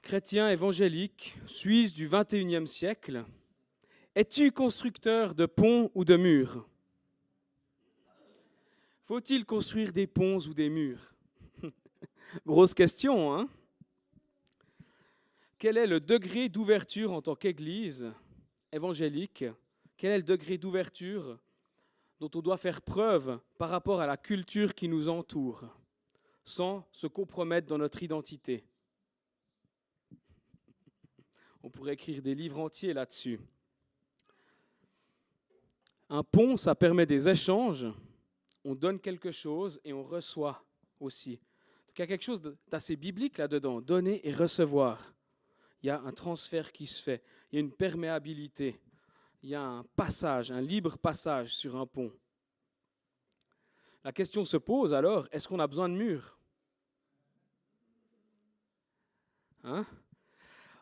chrétien évangélique, suisse du XXIe siècle, es-tu constructeur de ponts ou de murs? Faut-il construire des ponts ou des murs? Grosse question, hein? Quel est le degré d'ouverture en tant qu'Église évangélique? Quel est le degré d'ouverture dont on doit faire preuve par rapport à la culture qui nous entoure, sans se compromettre dans notre identité? On pourrait écrire des livres entiers là-dessus. Un pont, ça permet des échanges. On donne quelque chose et on reçoit aussi. Donc, il y a quelque chose d'assez biblique là-dedans, donner et recevoir. Il y a un transfert qui se fait, il y a une perméabilité, il y a un passage, un libre passage sur un pont. La question se pose alors, est-ce qu'on a besoin de murs? Hein?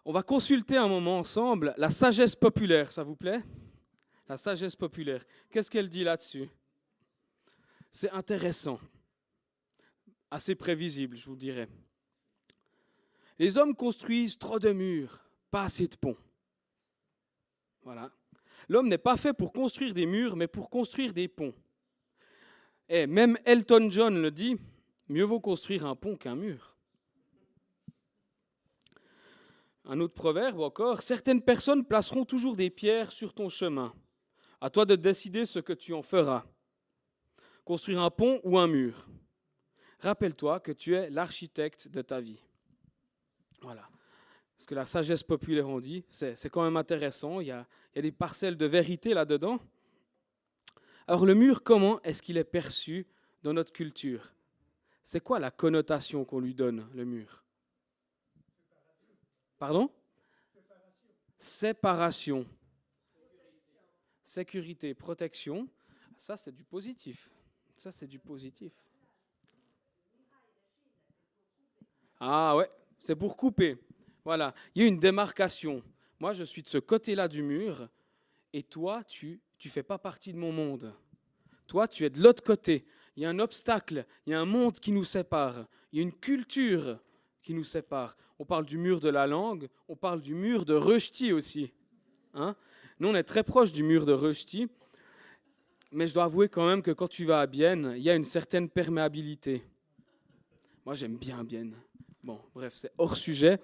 On va consulter un moment ensemble la sagesse populaire, ça vous plaît? La sagesse populaire. Qu'est-ce qu'elle dit là-dessus? C'est intéressant, assez prévisible, je vous dirais. Les hommes construisent trop de murs, pas assez de ponts. Voilà. L'homme n'est pas fait pour construire des murs, mais pour construire des ponts. Et même Elton John le dit, mieux vaut construire un pont qu'un mur. Un autre proverbe encore, certaines personnes placeront toujours des pierres sur ton chemin. À toi de décider ce que tu en feras. Construire un pont ou un mur. Rappelle-toi que tu es l'architecte de ta vie. Voilà. Ce que la sagesse populaire en dit, c'est quand même intéressant. Il y a des parcelles de vérité là-dedans. Alors le mur, comment est-ce qu'il est perçu dans notre culture? C'est quoi la connotation qu'on lui donne, le mur? Pardon? Séparation. Sécurité, protection. Ça, c'est du positif. Ça, c'est du positif. Ah ouais, c'est pour couper. Voilà, il y a une démarcation. Moi, je suis de ce côté-là du mur, et toi, tu ne fais pas partie de mon monde. Toi, tu es de l'autre côté. Il y a un obstacle, il y a un monde qui nous sépare. Il y a une culture qui nous sépare. On parle du mur de la langue, on parle du mur de Rösti aussi. Hein? Nous, on est très proche du mur de Rösti, mais je dois avouer quand même que quand tu vas à Bienne, il y a une certaine perméabilité. Moi, j'aime bien Bienne. Bon, bref, c'est hors sujet.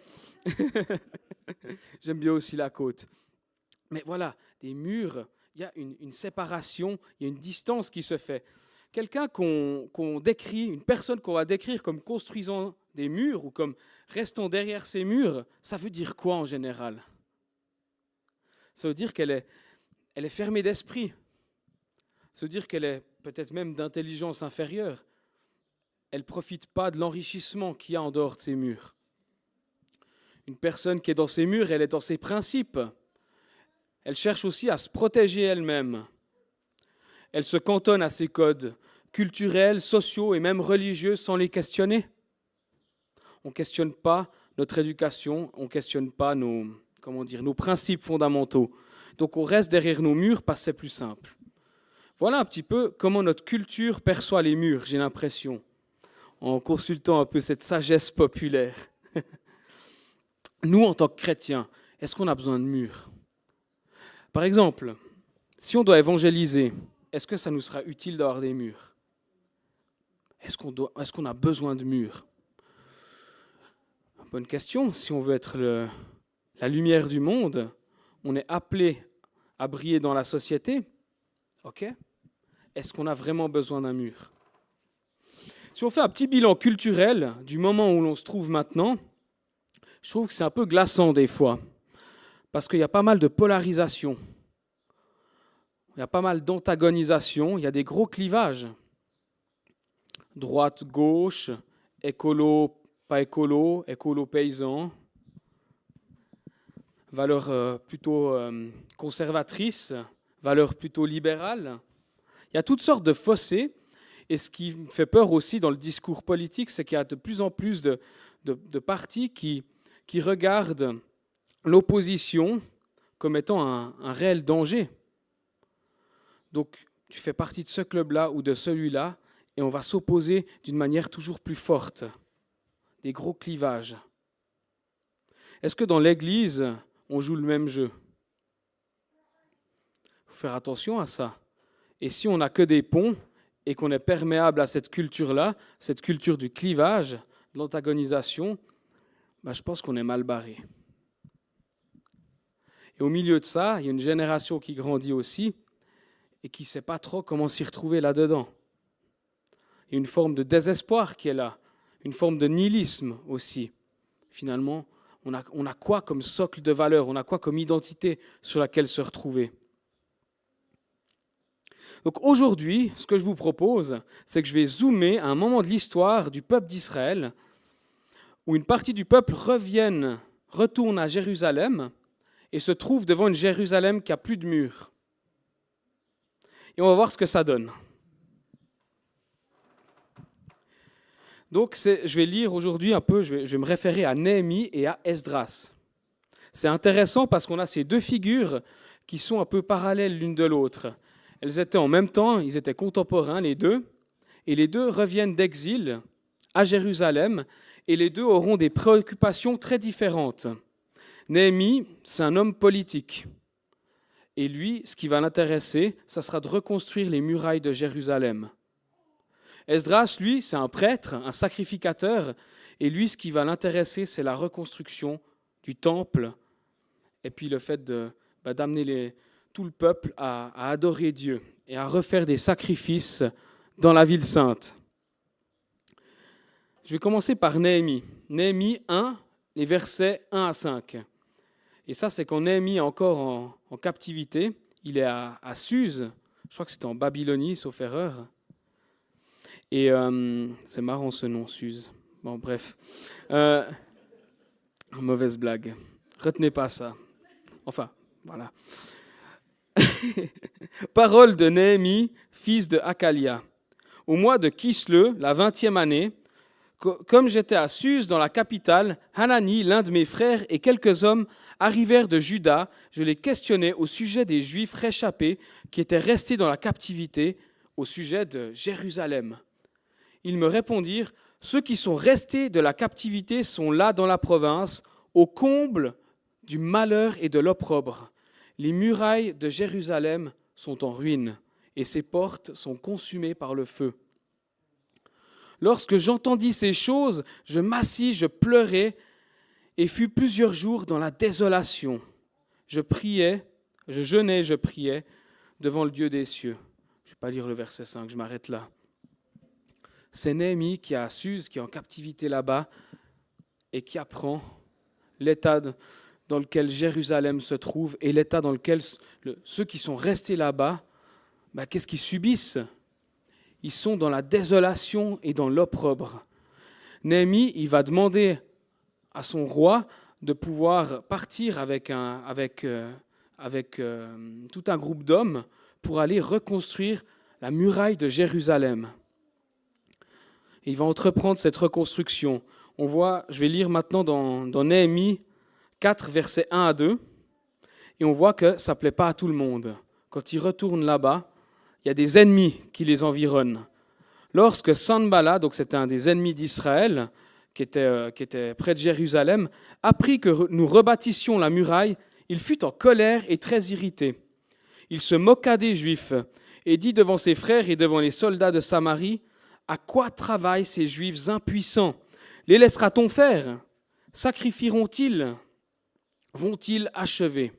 J'aime bien aussi la côte. Mais voilà, des murs, il y a une séparation, il y a une distance qui se fait. Quelqu'un qu'on décrit, une personne qu'on va décrire comme construisant des murs ou comme restant derrière ces murs, ça veut dire quoi en général? Ça veut dire qu'elle est fermée d'esprit. Ça veut dire qu'elle est peut-être même d'intelligence inférieure. Elle ne profite pas de l'enrichissement qu'il y a en dehors de ces murs. Une personne qui est dans ces murs, elle est dans ses principes. Elle cherche aussi à se protéger elle-même. Elle se cantonne à ses codes culturels, sociaux et même religieux sans les questionner. On ne questionne pas notre éducation, on ne questionne pas nos principes fondamentaux. Donc on reste derrière nos murs parce que c'est plus simple. Voilà un petit peu comment notre culture perçoit les murs, j'ai l'impression, en consultant un peu cette sagesse populaire. Nous, en tant que chrétiens, est-ce qu'on a besoin de murs? Par exemple, si on doit évangéliser, est-ce que ça nous sera utile d'avoir des murs? Est-ce qu'on a besoin de murs? Bonne question. Si on veut être la lumière du monde, on est appelé à briller dans la société. Ok? Est-ce qu'on a vraiment besoin d'un mur? Si on fait un petit bilan culturel du moment où l'on se trouve maintenant, je trouve que c'est un peu glaçant des fois, parce qu'il y a pas mal de polarisation, il y a pas mal d'antagonisation, il y a des gros clivages. Droite, gauche, écolo, pas écolo, écolo-paysan, valeurs plutôt conservatrices, valeurs plutôt libérales. Il y a toutes sortes de fossés, et ce qui me fait peur aussi dans le discours politique, c'est qu'il y a de plus en plus de partis qui regardent l'opposition comme étant un réel danger. Donc, tu fais partie de ce club-là ou de celui-là, et on va s'opposer d'une manière toujours plus forte. Des gros clivages. Est-ce que dans l'Église, on joue le même jeu? Il faut faire attention à ça. Et si on n'a que des ponts et qu'on est perméable à cette culture-là, cette culture du clivage, de l'antagonisation, je pense qu'on est mal barré. Et au milieu de ça, il y a une génération qui grandit aussi et qui ne sait pas trop comment s'y retrouver là-dedans. Il y a une forme de désespoir qui est là, une forme de nihilisme aussi. Finalement, on a quoi comme socle de valeur, on a quoi comme identité sur laquelle se retrouver. Donc aujourd'hui, ce que je vous propose, c'est que je vais zoomer à un moment de l'histoire du peuple d'Israël, où une partie du peuple retourne à Jérusalem et se trouve devant une Jérusalem qui n'a plus de murs. Et on va voir ce que ça donne. Donc je vais lire aujourd'hui un peu, je vais me référer à Néhémie et à Esdras. C'est intéressant parce qu'on a ces deux figures qui sont un peu parallèles l'une de l'autre. Elles étaient en même temps, ils étaient contemporains les deux, et les deux reviennent d'exil à Jérusalem, et les deux auront des préoccupations très différentes. Néhémie, c'est un homme politique, et lui, ce qui va l'intéresser, ça sera de reconstruire les murailles de Jérusalem. Esdras, lui, c'est un prêtre, un sacrificateur, et lui, ce qui va l'intéresser, c'est la reconstruction du temple, et puis le fait d'amener tout le peuple à adorer Dieu et à refaire des sacrifices dans la ville sainte. Je vais commencer par Néhémie. Néhémie 1, les versets 1 à 5. Et ça, c'est quand Néhémie est encore en captivité. Il est à Suse, je crois que c'était en Babylonie, sauf erreur. Et c'est marrant ce nom, Suse. Bon, bref. Mauvaise blague. Retenez pas ça. Enfin, voilà. Parole de Néhémie, fils de Hakalia. Au mois de Kisleu, la 20e année, comme j'étais à Suse dans la capitale, Hanani, l'un de mes frères, et quelques hommes arrivèrent de Juda. Je les questionnais au sujet des Juifs réchappés qui étaient restés dans la captivité, au sujet de Jérusalem. Ils me répondirent, ceux qui sont restés de la captivité sont là dans la province, au comble du malheur et de l'opprobre. Les murailles de Jérusalem sont en ruine et ses portes sont consumées par le feu. Lorsque j'entendis ces choses, je m'assis, je pleurais et fus plusieurs jours dans la désolation. Je jeûnais, je priais devant le Dieu des cieux. Je ne vais pas lire le verset 5, je m'arrête là. C'est Néhémie qui est à Suse, qui est en captivité là-bas et qui apprend l'état dans lequel Jérusalem se trouve et l'état dans lequel ceux qui sont restés là-bas, qu'est-ce qu'ils subissent? Ils sont dans la désolation et dans l'opprobre. Néhémie, il va demander à son roi de pouvoir partir avec tout un groupe d'hommes pour aller reconstruire la muraille de Jérusalem. Et il va entreprendre cette reconstruction. On voit, je vais lire maintenant dans Néhémie 4, versets 1 à 2, et on voit que ça ne plaît pas à tout le monde. Quand ils retournent là-bas, il y a des ennemis qui les environnent. Lorsque Sanballat, donc c'était un des ennemis d'Israël, qui était près de Jérusalem, apprit que nous rebâtissions la muraille, il fut en colère et très irrité. Il se moqua des Juifs et dit devant ses frères et devant les soldats de Samarie, « À quoi travaillent ces Juifs impuissants? Les laissera-t-on faire? Sacrifieront-ils? Vont-ils achever?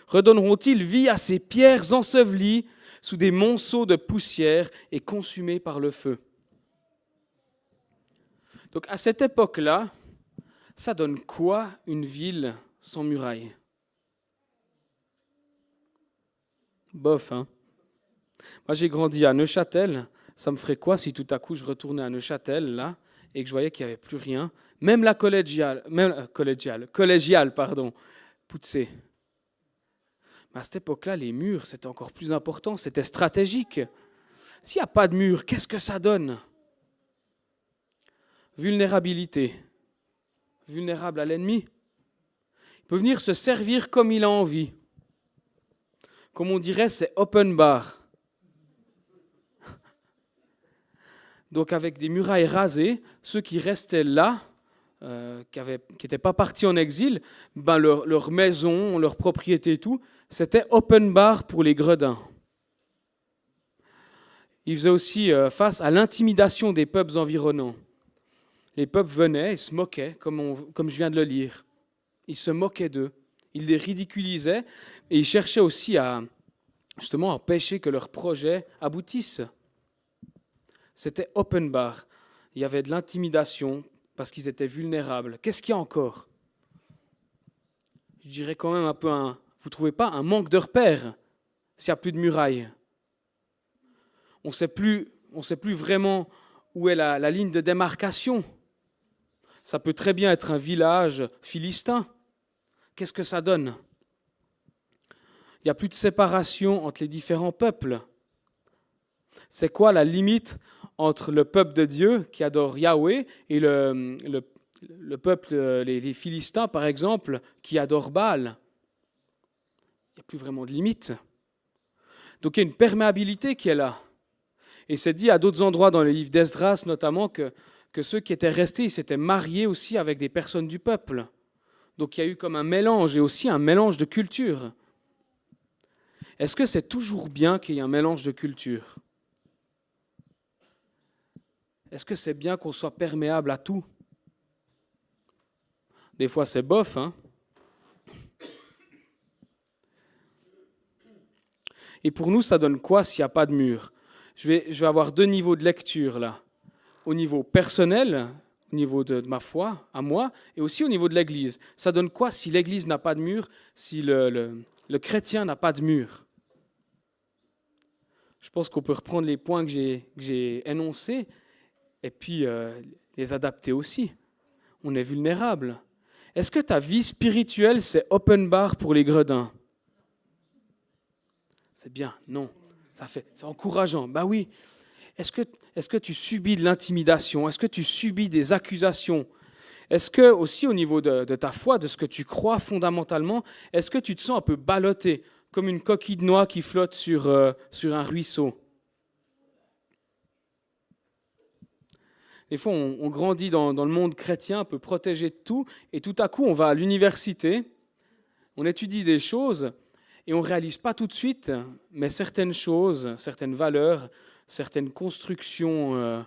Redonneront-ils vie à ces pierres ensevelies sous des monceaux de poussière et consumées par le feu ?» Donc à cette époque-là, ça donne quoi une ville sans muraille? Bof, hein? Moi j'ai grandi à Neuchâtel, ça me ferait quoi si tout à coup je retournais à Neuchâtel, là, et que je voyais qu'il n'y avait plus rien, même la collégiale, poussée. À cette époque-là, les murs, c'était encore plus important, c'était stratégique. S'il n'y a pas de mur, qu'est-ce que ça donne? Vulnérabilité. Vulnérable à l'ennemi. Il peut venir se servir comme il a envie. Comme on dirait, c'est open bar. Donc avec des murailles rasées, ceux qui restaient là qui n'étaient pas partis en exil, leur maison, leur propriété et tout, c'était open bar pour les gredins. Ils faisaient aussi face à l'intimidation des peuples environnants. Les peuples venaient et se moquaient, comme je viens de le lire. Ils se moquaient d'eux, ils les ridiculisaient et ils cherchaient aussi à empêcher que leurs projets aboutissent. C'était open bar. Il y avait de l'intimidation parce qu'ils étaient vulnérables. Qu'est-ce qu'il y a encore? Je dirais quand même un peu vous ne trouvez pas un manque de repères s'il n'y a plus de murailles? On ne sait plus vraiment où est la ligne de démarcation. Ça peut très bien être un village philistin. Qu'est-ce que ça donne? Il n'y a plus de séparation entre les différents peuples. C'est quoi la limite entre le peuple de Dieu qui adore Yahweh et le peuple, les Philistins par exemple, qui adorent Baal? Il n'y a plus vraiment de limite. Donc il y a une perméabilité qui est là. Et c'est dit à d'autres endroits dans le livre d'Esdras notamment que ceux qui étaient restés, ils s'étaient mariés aussi avec des personnes du peuple. Donc il y a eu comme un mélange et aussi un mélange de cultures. Est-ce que c'est toujours bien qu'il y ait un mélange de cultures? Est-ce que c'est bien qu'on soit perméable à tout? Des fois c'est bof, hein? Et pour nous, ça donne quoi s'il n'y a pas de mur? Je vais avoir deux niveaux de lecture là. Au niveau personnel, au niveau de ma foi, à moi, et aussi au niveau de l'Église. Ça donne quoi si l'Église n'a pas de mur, si le chrétien n'a pas de mur? Je pense qu'on peut reprendre les points que j'ai énoncés et puis les adapter aussi. On est vulnérable. Est-ce que ta vie spirituelle, c'est open bar pour les gredins? C'est bien, non. C'est encourageant. Ben oui. Est-ce que tu subis de l'intimidation? Est-ce que tu subis des accusations? Est-ce que aussi au niveau de ta foi, de ce que tu crois fondamentalement, est-ce que tu te sens un peu ballotté, comme une coquille de noix qui flotte sur un ruisseau? Des fois, on grandit dans le monde chrétien, un peu protégé de tout, et tout à coup, on va à l'université, on étudie des choses, et on ne réalise pas tout de suite, mais certaines choses, certaines valeurs, certaines constructions,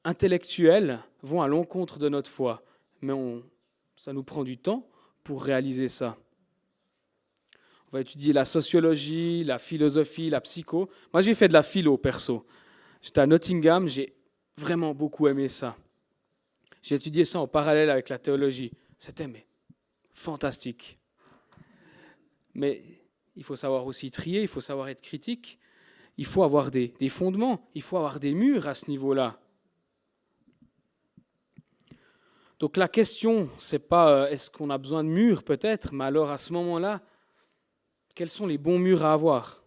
intellectuelles vont à l'encontre de notre foi. Mais ça nous prend du temps pour réaliser ça. On va étudier la sociologie, la philosophie, la psycho. Moi, j'ai fait de la philo, perso. J'étais à Nottingham, j'ai vraiment beaucoup aimé ça. J'ai étudié ça en parallèle avec la théologie. C'était fantastique. Mais il faut savoir aussi trier, il faut savoir être critique, il faut avoir des fondements, il faut avoir des murs à ce niveau-là. Donc la question, c'est pas est-ce qu'on a besoin de murs peut-être, mais alors à ce moment-là, quels sont les bons murs à avoir?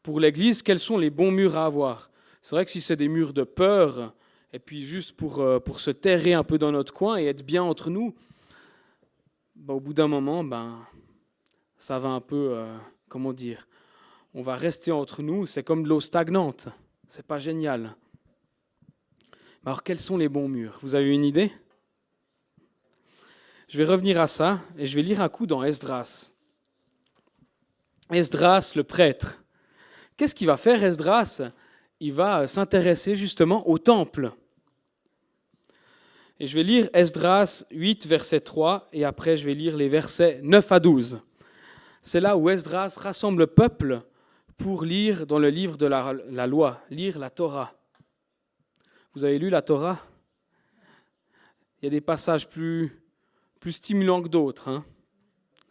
Pour l'Église, quels sont les bons murs à avoir? C'est vrai que si c'est des murs de peur, et puis juste pour se terrer un peu dans notre coin et être bien entre nous, au bout d'un moment, ça va un peu, on va rester entre nous, c'est comme de l'eau stagnante, c'est pas génial. Alors quels sont les bons murs? Vous avez une idée? Je vais revenir à ça et je vais lire un coup dans Esdras. Esdras, le prêtre. Qu'est-ce qu'il va faire, Esdras? Il va s'intéresser justement au temple. Et je vais lire Esdras 8, verset 3, et après je vais lire les versets 9 à 12. C'est là où Esdras rassemble le peuple pour lire dans le livre de la loi, lire la Torah. Vous avez lu la Torah? Il y a des passages plus stimulants que d'autres,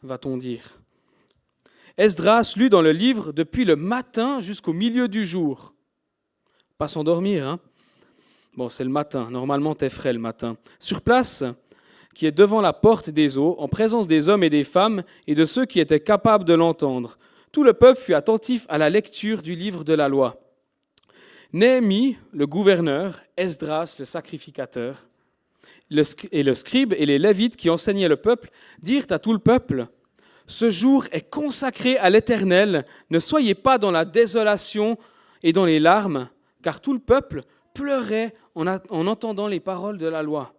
va-t-on dire. Esdras lut dans le livre depuis le matin jusqu'au milieu du jour. Pas s'endormir, Bon, c'est le matin. Normalement, t'es frais le matin. Sur place, qui est devant la porte des eaux, en présence des hommes et des femmes et de ceux qui étaient capables de l'entendre. Tout le peuple fut attentif à la lecture du livre de la loi. Néhémie, le gouverneur, Esdras, le sacrificateur, et le scribe et les lévites qui enseignaient le peuple, dirent à tout le peuple: « Ce jour est consacré à l'Éternel, ne soyez pas dans la désolation et dans les larmes, car tout le peuple pleuraient en entendant les paroles de la loi.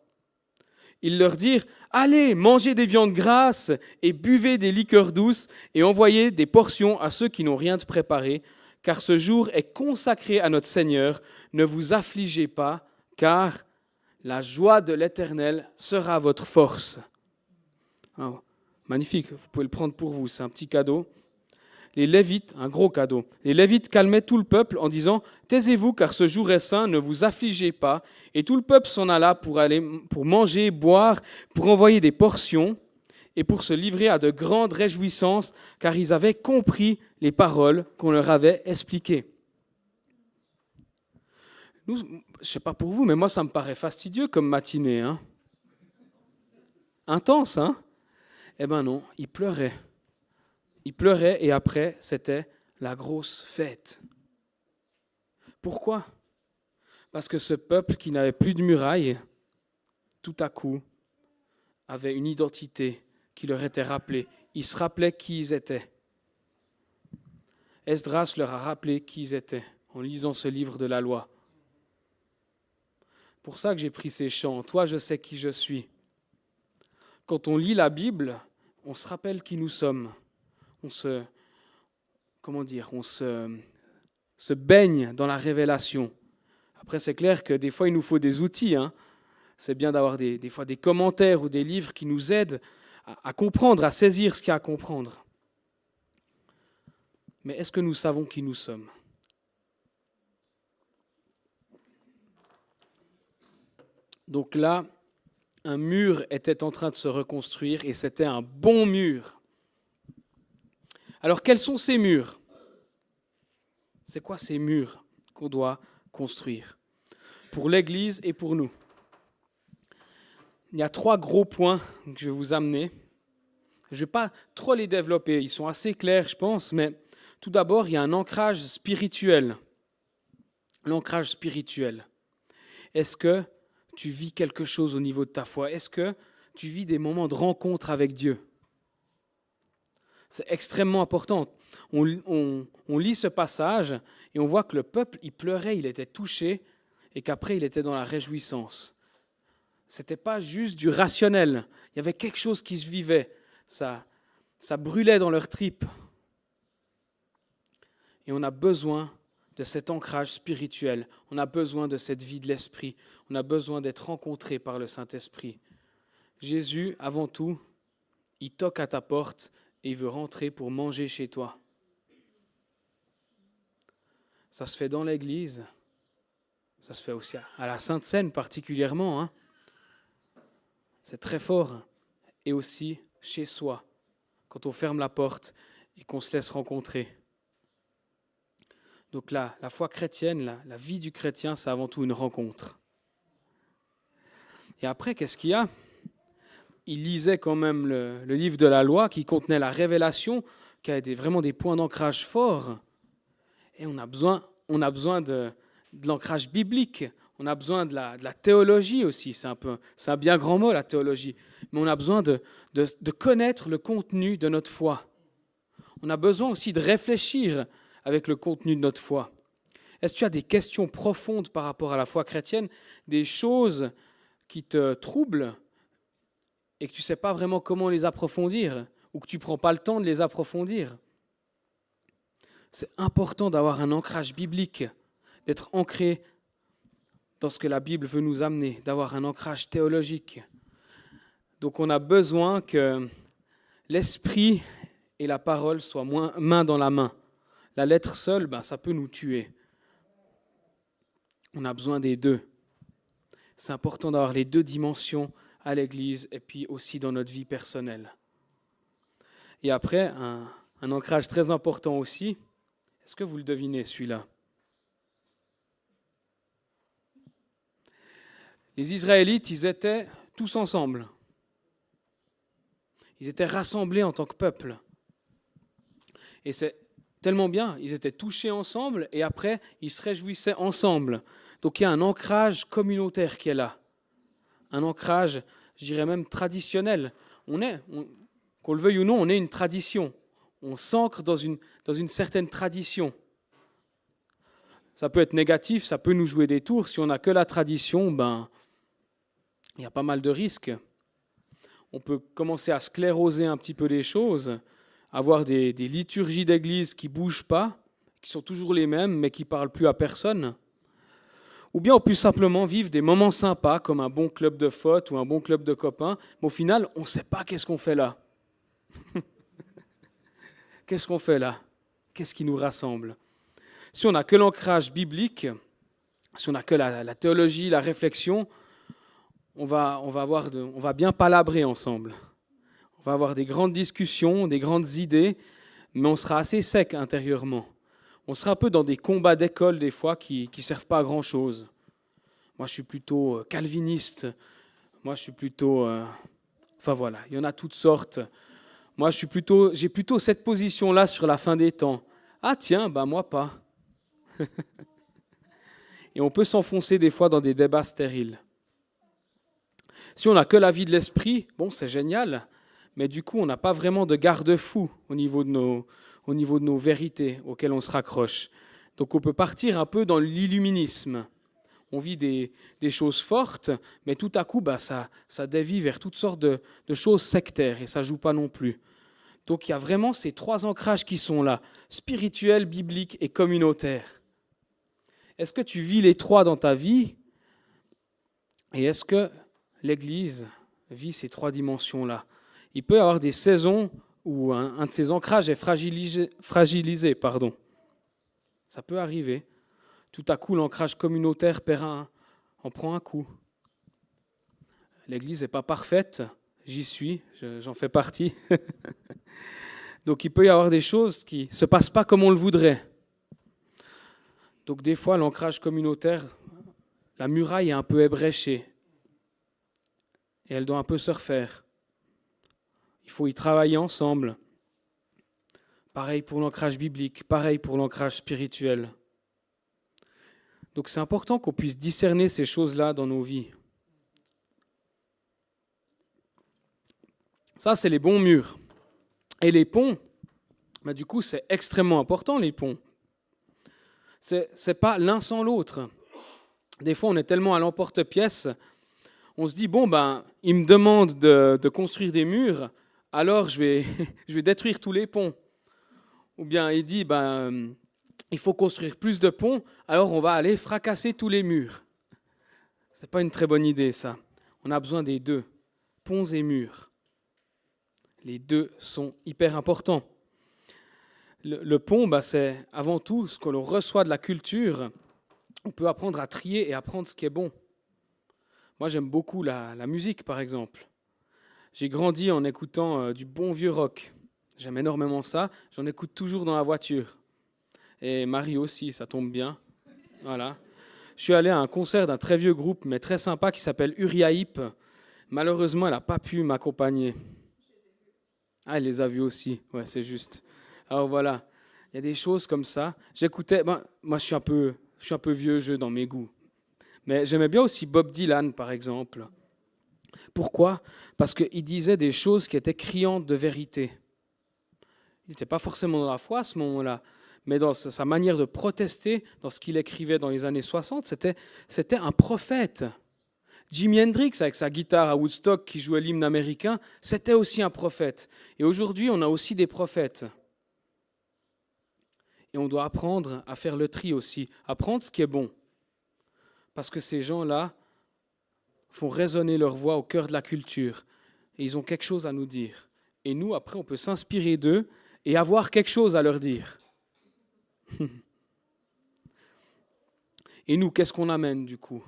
Ils leur dirent « Allez, mangez des viandes grasses et buvez des liqueurs douces et envoyez des portions à ceux qui n'ont rien de préparé, car ce jour est consacré à notre Seigneur. Ne vous affligez pas, car la joie de l'Éternel sera votre force. » Oh, magnifique, vous pouvez le prendre pour vous, c'est un petit cadeau. Les Lévites, un gros cadeau, les Lévites calmaient tout le peuple en disant « Taisez-vous, car ce jour est saint, ne vous affligez pas. » Et tout le peuple s'en alla pour manger, boire, pour envoyer des portions et pour se livrer à de grandes réjouissances, car ils avaient compris les paroles qu'on leur avait expliquées. Nous, je ne sais pas pour vous, mais moi ça me paraît fastidieux comme matinée. Hein. Intense, hein? Eh bien non, ils pleuraient. Ils pleuraient et après, c'était la grosse fête. Pourquoi ? Parce que ce peuple qui n'avait plus de murailles, tout à coup, avait une identité qui leur était rappelée. Ils se rappelaient qui ils étaient. Esdras leur a rappelé qui ils étaient en lisant ce livre de la loi. Pour ça que j'ai pris ces chants. Toi, je sais qui je suis. Quand on lit la Bible, on se rappelle qui nous sommes. On se baigne dans la révélation. Après, c'est clair que des fois, il nous faut des outils. Hein. C'est bien d'avoir des fois des commentaires ou des livres qui nous aident à comprendre, à saisir ce qu'il y a à comprendre. Mais est-ce que nous savons qui nous sommes ? Donc là, un mur était en train de se reconstruire et c'était un bon mur. Alors, quels sont ces murs ? C'est quoi ces murs qu'on doit construire pour l'Église et pour nous ? Il y a 3 gros points que je vais vous amener. Je ne vais pas trop les développer, ils sont assez clairs, je pense, mais tout d'abord, il y a un ancrage spirituel. L'ancrage spirituel. Est-ce que tu vis quelque chose au niveau de ta foi ? Est-ce que tu vis des moments de rencontre avec Dieu ? C'est extrêmement important. On lit ce passage et on voit que le peuple, il pleurait, il était touché et qu'après, il était dans la réjouissance. Ce n'était pas juste du rationnel. Il y avait quelque chose qui se vivait. Ça brûlait dans leurs tripes. Et on a besoin de cet ancrage spirituel. On a besoin de cette vie de l'esprit. On a besoin d'être rencontré par le Saint-Esprit. Jésus, avant tout, il toque à ta porte et il veut rentrer pour manger chez toi. Ça se fait dans l'église. Ça se fait aussi à la Sainte Seine particulièrement. Hein. C'est très fort. Et aussi chez soi, quand on ferme la porte et qu'on se laisse rencontrer. Donc là, la foi chrétienne, la vie du chrétien, c'est avant tout une rencontre. Et après, qu'est-ce qu'il y a ? Il lisait quand même le livre de la loi qui contenait la révélation, qui a vraiment des points d'ancrage forts. Et on a besoin de l'ancrage biblique. On a besoin de la théologie aussi. C'est un bien grand mot, la théologie. Mais on a besoin de connaître le contenu de notre foi. On a besoin aussi de réfléchir avec le contenu de notre foi. Est-ce que tu as des questions profondes par rapport à la foi chrétienne, des choses qui te troublent et que tu ne sais pas vraiment comment les approfondir ou que tu ne prends pas le temps de les approfondir? C'est important d'avoir un ancrage biblique, d'être ancré dans ce que la Bible veut nous amener, d'avoir un ancrage théologique. Donc on a besoin que l'esprit et la parole soient main dans la main. La lettre seule, ça peut nous tuer. On a besoin des deux. C'est important d'avoir les deux dimensions à l'Église et puis aussi dans notre vie personnelle. Et après, un ancrage très important aussi, est-ce que vous le devinez celui-là ? Les Israélites, ils étaient tous ensemble. Ils étaient rassemblés en tant que peuple. Et c'est tellement bien, ils étaient touchés ensemble et après, ils se réjouissaient ensemble. Donc il y a un ancrage communautaire qui est là. Un ancrage, je dirais même traditionnel. Qu'on le veuille ou non, on est une tradition. On s'ancre dans une certaine tradition. Ça peut être négatif, ça peut nous jouer des tours. Si on n'a que la tradition, il y a pas mal de risques. On peut commencer à scléroser un petit peu les choses, avoir des liturgies d'église qui ne bougent pas, qui sont toujours les mêmes, mais qui ne parlent plus à personne. Ou bien on peut simplement vivre des moments sympas, comme un bon club de foot ou un bon club de copains, mais au final, on ne sait pas qu'est-ce qu'on fait là. Qu'est-ce qu'on fait là? Qu'est-ce qui nous rassemble? Si on n'a que l'ancrage biblique, si on n'a que la théologie, la réflexion, on va bien palabrer ensemble. On va avoir des grandes discussions, des grandes idées, mais on sera assez sec intérieurement. On sera un peu dans des combats d'école des fois qui ne servent pas à grand-chose. Moi, je suis plutôt calviniste. Moi, je suis plutôt... Enfin voilà, il y en a toutes sortes. Moi, j'ai plutôt cette position-là sur la fin des temps. Ah tiens, moi pas. Et on peut s'enfoncer des fois dans des débats stériles. Si on n'a que la vie de l'esprit, c'est génial, mais du coup, on n'a pas vraiment de garde-fou au niveau de nos vérités auxquelles on se raccroche. Donc on peut partir un peu dans l'illuminisme. On vit des choses fortes, mais tout à coup, ça dévie vers toutes sortes de choses sectaires, et ça ne joue pas non plus. Donc il y a vraiment ces trois ancrages qui sont là, spirituel, biblique et communautaire. Est-ce que tu vis les trois dans ta vie? Et est-ce que l'Église vit ces trois dimensions-là? Il peut y avoir des saisons où un de ces ancrages est fragilisé. Ça peut arriver. Tout à coup, l'ancrage communautaire en prend un coup. L'Église n'est pas parfaite, j'y suis, j'en fais partie. Donc il peut y avoir des choses qui ne se passent pas comme on le voudrait. Donc des fois, l'ancrage communautaire, la muraille est un peu ébréchée. Et elle doit un peu se refaire. Il faut y travailler ensemble. Pareil pour l'ancrage biblique, pareil pour l'ancrage spirituel. Donc c'est important qu'on puisse discerner ces choses-là dans nos vies. Ça, c'est les bons murs. Et les ponts, du coup, c'est extrêmement important, les ponts. C'est pas l'un sans l'autre. Des fois, on est tellement à l'emporte-pièce, on se dit, il me demande de construire des murs, alors je vais détruire tous les ponts. Ou bien il dit, il faut construire plus de ponts, alors on va aller fracasser tous les murs. C'est pas une très bonne idée, ça. On a besoin des deux, ponts et murs. Les deux sont hyper importants. Le pont, c'est avant tout ce que l'on reçoit de la culture. On peut apprendre à trier et apprendre ce qui est bon. Moi, j'aime beaucoup la musique, par exemple. J'ai grandi en écoutant du bon vieux rock. J'aime énormément ça. J'en écoute toujours dans la voiture. Et Marie aussi, ça tombe bien. Voilà. Je suis allé à un concert d'un très vieux groupe, mais très sympa, qui s'appelle Uriah Heep. Malheureusement, elle n'a pas pu m'accompagner. Ah, elle les a vus aussi. Ouais, c'est juste. Alors voilà, il y a des choses comme ça. J'écoutais, moi je suis un peu vieux jeu dans mes goûts. Mais j'aimais bien aussi Bob Dylan, par exemple. Pourquoi? Parce qu'il disait des choses qui étaient criantes de vérité. Il n'était pas forcément dans la foi à ce moment-là, mais dans sa manière de protester, dans ce qu'il écrivait dans les années 60, c'était un prophète. Jimi Hendrix, avec sa guitare à Woodstock qui jouait l'hymne américain, c'était aussi un prophète. Et aujourd'hui, on a aussi des prophètes. Et on doit apprendre à faire le tri aussi, apprendre ce qui est bon. Parce que ces gens-là font résonner leur voix au cœur de la culture. Et ils ont quelque chose à nous dire. Et nous, après, on peut s'inspirer d'eux et avoir quelque chose à leur dire. Et nous, qu'est-ce qu'on amène du coup?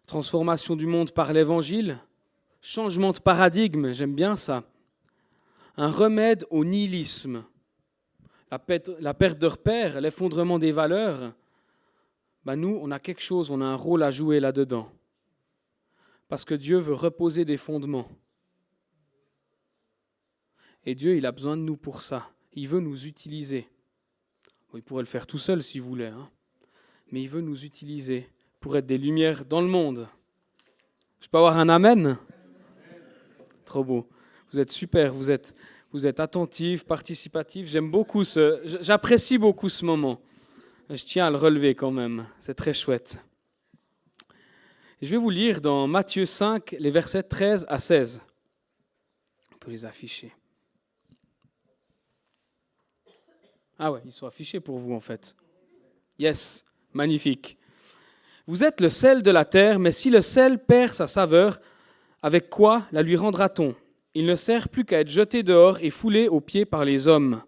Transformation du monde par l'évangile, changement de paradigme, j'aime bien ça. Un remède au nihilisme, la perte de repères, l'effondrement des valeurs. Nous, on a quelque chose, on a un rôle à jouer là-dedans. Parce que Dieu veut reposer des fondements. Et Dieu, il a besoin de nous pour ça. Il veut nous utiliser. Il pourrait le faire tout seul s'il voulait, mais il veut nous utiliser pour être des lumières dans le monde. Je peux avoir un amen? Trop beau. Vous êtes super, vous êtes Vous êtes attentifs, participatifs. J'apprécie beaucoup ce moment. Je tiens à le relever quand même. C'est très chouette. Je vais vous lire dans Matthieu 5, les versets 13 à 16. On peut les afficher. Ah ouais, ils sont affichés pour vous en fait. Yes, magnifique. Vous êtes le sel de la terre, mais si le sel perd sa saveur, avec quoi la lui rendra-t-on ? Il ne sert plus qu'à être jeté dehors et foulé aux pieds par les hommes.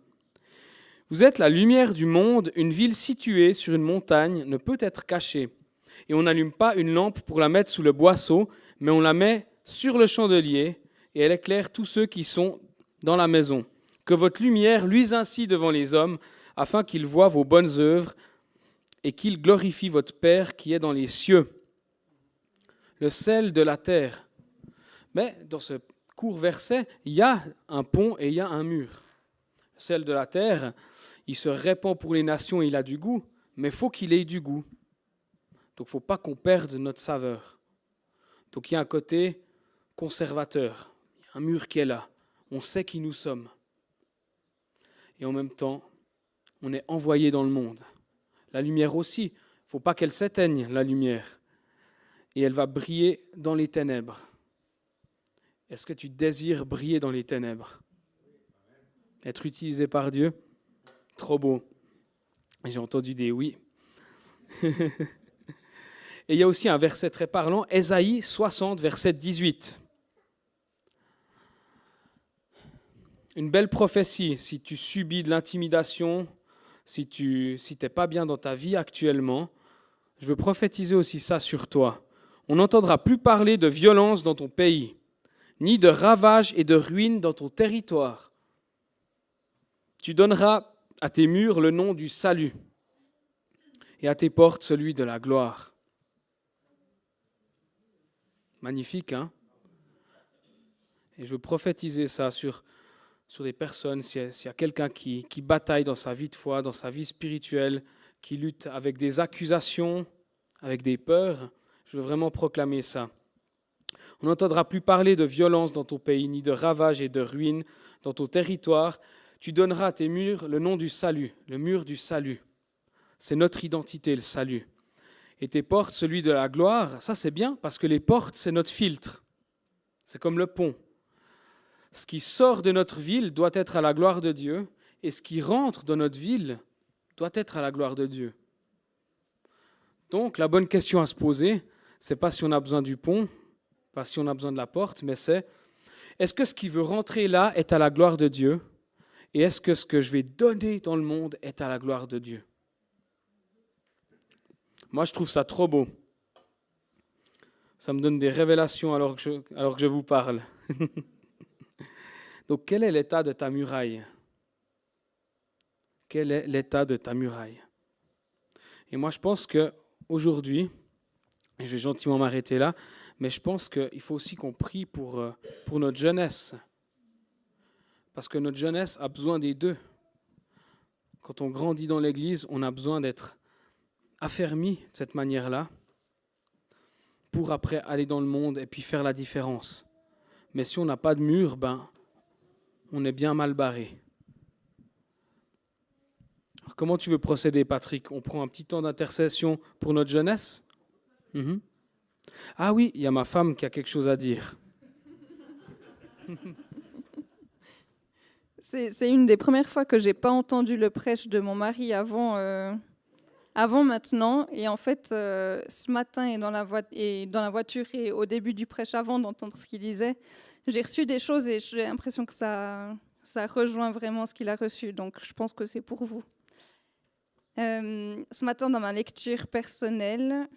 Vous êtes la lumière du monde, une ville située sur une montagne ne peut être cachée. Et on n'allume pas une lampe pour la mettre sous le boisseau, mais on la met sur le chandelier et elle éclaire tous ceux qui sont dans la maison. Que votre lumière luise ainsi devant les hommes, afin qu'ils voient vos bonnes œuvres et qu'ils glorifient votre Père qui est dans les cieux. Le sel de la terre. Mais dans ce court verset, il y a un pont et il y a un mur. Le sel de la terre, il se répand pour les nations, il a du goût, mais il faut qu'il ait du goût. Donc il ne faut pas qu'on perde notre saveur. Donc il y a un côté conservateur, il y a un mur qui est là, on sait qui nous sommes. Et en même temps, on est envoyé dans le monde. La lumière aussi, il ne faut pas qu'elle s'éteigne, la lumière. Et elle va briller dans les ténèbres. Est-ce que tu désires briller dans les ténèbres ? Être utilisé par Dieu ? Trop beau. J'ai entendu des oui. Et il y a aussi un verset très parlant, Ésaïe 60, verset 18. Une belle prophétie, si tu subis de l'intimidation, si tu n'es pas bien dans ta vie actuellement, je veux prophétiser aussi ça sur toi. On n'entendra plus parler de violence dans ton pays, ni de ravages et de ruines dans ton territoire. Tu donneras à tes murs le nom du salut et à tes portes celui de la gloire. Magnifique, hein ? Et je veux prophétiser ça sur des personnes, s'il y a quelqu'un qui bataille dans sa vie de foi, dans sa vie spirituelle, qui lutte avec des accusations, avec des peurs, je veux vraiment proclamer ça. On n'entendra plus parler de violence dans ton pays, ni de ravages et de ruines dans ton territoire. Tu donneras à tes murs le nom du salut, le mur du salut. C'est notre identité, le salut. Et tes portes, celui de la gloire, ça c'est bien, parce que les portes, c'est notre filtre. C'est comme le pont. Ce qui sort de notre ville doit être à la gloire de Dieu, et ce qui rentre dans notre ville doit être à la gloire de Dieu. Donc, la bonne question à se poser, c'est pas si on a besoin du pont, pas si on a besoin de la porte, mais c'est est-ce que ce qui veut rentrer là est à la gloire de Dieu, et est-ce que ce que je vais donner dans le monde est à la gloire de Dieu? Moi, je trouve ça trop beau. Ça me donne des révélations alors que je vous parle. Donc, quel est l'état de ta muraille ? Quel est l'état de ta muraille ? Et moi, je pense qu'aujourd'hui, et je vais gentiment m'arrêter là, mais je pense qu'il faut aussi qu'on prie pour notre jeunesse. Parce que notre jeunesse a besoin des deux. Quand on grandit dans l'Église, on a besoin d'être affermi de cette manière-là pour après aller dans le monde et puis faire la différence. Mais si on n'a pas de mur, on est bien mal barré. Alors, comment tu veux procéder, Patrick ? On prend un petit temps d'intercession pour notre jeunesse ? Ah oui, il y a ma femme qui a quelque chose à dire. C'est une des premières fois que je n'ai pas entendu le prêche de mon mari avant maintenant. Et en fait, ce matin et dans la voiture et au début du prêche, avant d'entendre ce qu'il disait, j'ai reçu des choses et j'ai l'impression que ça rejoint vraiment ce qu'il a reçu. Donc, je pense que c'est pour vous. Ce matin, dans ma lecture personnelle,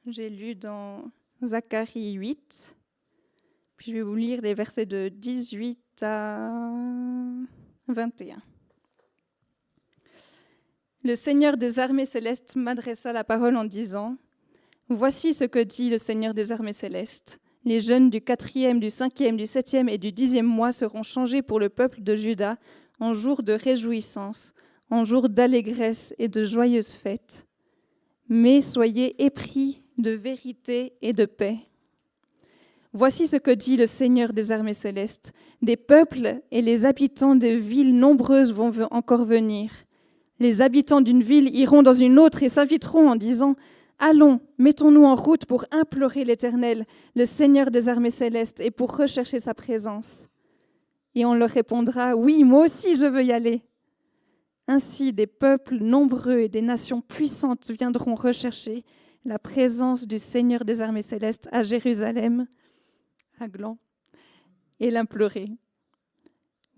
j'ai lu dans Zacharie 8. Puis je vais vous lire les versets de 18 à 21. Le Seigneur des armées célestes m'adressa la parole en disant : « Voici ce que dit le Seigneur des armées célestes. Les jeunes du 4e, du 5e, du 7e et du 10e mois seront changés pour le peuple de Juda en jour de réjouissance, en jour d'allégresse et de joyeuses fêtes. Mais soyez épris de vérité et de paix. Voici ce que dit le Seigneur des armées célestes. Des peuples et les habitants des villes nombreuses vont encore venir. Les habitants d'une ville iront dans une autre et s'inviteront en disant « Allons, mettons-nous en route pour implorer l'Éternel, le Seigneur des armées célestes, et pour rechercher sa présence. » Et on leur répondra « Oui, moi aussi je veux y aller. » Ainsi, des peuples nombreux et des nations puissantes viendront rechercher la présence du Seigneur des armées célestes à Jérusalem, à Gland, et l'implorer.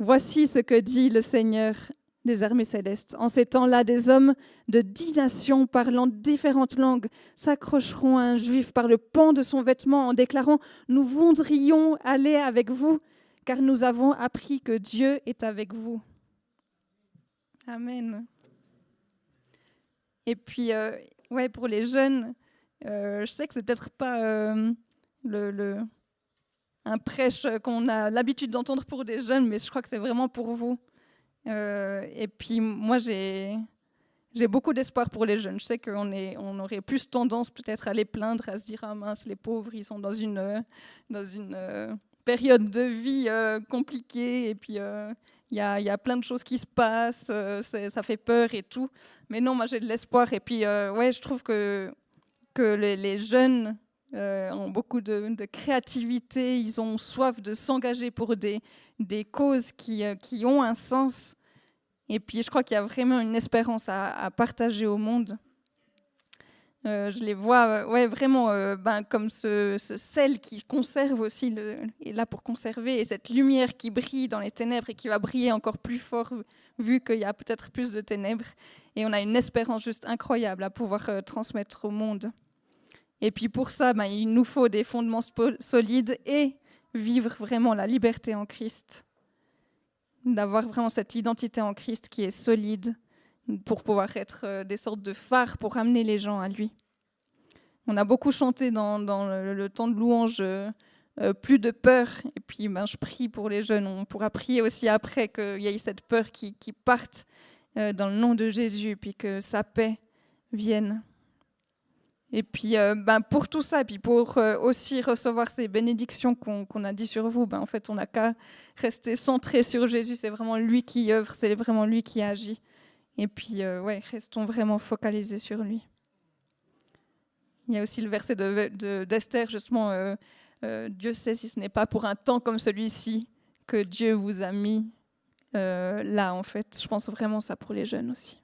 Voici ce que dit le Seigneur des armées célestes. En ces temps-là, des hommes de 10 nations parlant différentes langues s'accrocheront à un juif par le pan de son vêtement en déclarant « Nous voudrions aller avec vous, car nous avons appris que Dieu est avec vous. » Amen. Et puis, pour les jeunes, je sais que c'est peut-être pas un prêche qu'on a l'habitude d'entendre pour des jeunes, mais je crois que c'est vraiment pour vous. Et puis moi, j'ai beaucoup d'espoir pour les jeunes. Je sais qu'on aurait plus tendance peut-être à les plaindre, à se dire « Ah mince, les pauvres, ils sont dans une période de vie compliquée, et puis il y a plein de choses qui se passent, ça fait peur et tout. » Mais non, moi j'ai de l'espoir. Et puis je trouve que les jeunes ont beaucoup de créativité, ils ont soif de s'engager pour des causes qui ont un sens. Et puis je crois qu'il y a vraiment une espérance à partager au monde. Je les vois vraiment comme ce sel qui conserve aussi, est là pour conserver, et cette lumière qui brille dans les ténèbres et qui va briller encore plus fort vu qu'il y a peut-être plus de ténèbres. Et on a une espérance juste incroyable à pouvoir transmettre au monde. Et puis pour ça, il nous faut des fondements solides et vivre vraiment la liberté en Christ. D'avoir vraiment cette identité en Christ qui est solide pour pouvoir être des sortes de phares pour amener les gens à lui. On a beaucoup chanté dans le temps de louange, plus de peur. Et puis je prie pour les jeunes. On pourra prier aussi après qu'il y ait cette peur qui parte dans le nom de Jésus, puis que sa paix vienne. Et puis pour tout ça, puis pour aussi recevoir ces bénédictions qu'on a dit sur vous, en fait on n'a qu'à rester centré sur Jésus. C'est vraiment lui qui œuvre, c'est vraiment lui qui agit. Et puis restons vraiment focalisés sur lui. Il y a aussi le verset d'Esther, justement, Dieu sait si ce n'est pas pour un temps comme celui-ci que Dieu vous a mis là, en fait. Je pense vraiment ça pour les jeunes aussi.